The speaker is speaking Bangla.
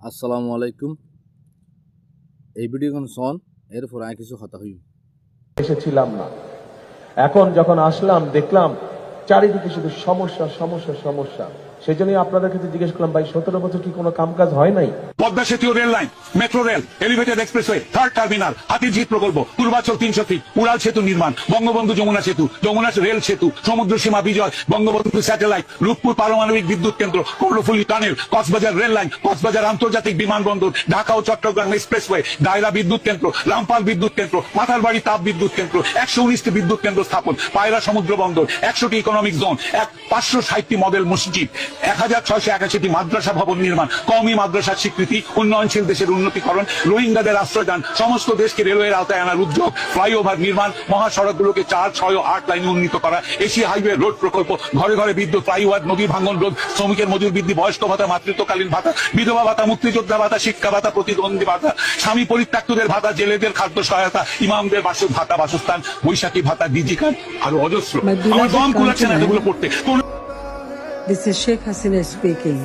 আসসালামু আলাইকুম। এই ভিডিওখন শোন, এরপর আমি কিছু কথা হইম। এসেছিলাম না, এখন যখন আসলাম দেখলাম চারিদিকে শুধু সমস্যা সমস্যা সমস্যা। সেই জন্যই আপনাদের কাছে জিজ্ঞেস করলাম, ভাই 17 বছর কি কোনো কামকাজ হয় নাই? পদ্মা সেতু rail line, metro rail, elevated expressway, third terminal, Hatirjheel প্রকল্প, পূর্বাচল 300 ফিট, উড়াল সেতু নির্মাণ, বঙ্গবন্ধু যমুনা সেতু, যমুনা রেল সেতু, সমুদ্র সীমা বিজয়, বঙ্গবন্ধু স্যাটেলাইট, রূপপুর পারমাণবিক বিদ্যুৎ কেন্দ্র, Karnaphuli tunnel, Cox's Bazar rail line, Cox's Bazar আন্তর্জাতিক বিমানবন্দর, ঢাকা ও চট্টগ্রাম এক্সপ্রেসওয়ে, দায়রা বিদ্যুৎ কেন্দ্র, রামপাল বিদ্যুৎ কেন্দ্র, মাথারবাড়ি তাপ বিদ্যুৎ কেন্দ্র, 119টি বিদ্যুৎ কেন্দ্র স্থাপন, পায়রা সমুদ্র বন্দর, 100টি ইকোনমিক জোন, 560টি মডেল মসজিদ, 1681টি মাদ্রাসা ভবন নির্মাণ, কওমি মাদ্রাসার স্বীকৃতি, উন্নয়নশীল দেশের উন্নতিকরণ, রোহিঙ্গাদের আশ্রয়দান, সমস্ত দেশকে রেলওয়ের আওতায় আনার উদ্যোগ, ফ্লাইওভার নির্মাণ, মহাসড়কগুলোকে 4, 6 ও 8 লাইনে উন্নীত করা, এশিয়া হাইওয়ে রোড প্রকল্প, ঘরে ঘরে বিদ্যুৎ, ফ্লাইওভার, নদী ভাঙ্গন রোধ, শ্রমিকের মজুর বৃদ্ধি, বয়স্ক ভাতা, মাতৃত্বকালীন ভাতা, বিধবা ভাতা, মুক্তিযোদ্ধা ভাতা, শিক্ষা ভাতা, প্রতিদ্বন্দ্বী ভাতা, স্বামী পরিত্যক্তদের ভাতা, জেলেদের খাদ্য সহায়তা, ইমামদের ভাতা, বাসস্থান, বৈশাখী ভাতা, ডিজি কার্ড, আরো অজস্র। আমার দম কুলাচ্ছে না এগুলো পড়তে। This is Sheikh Hasina speaking.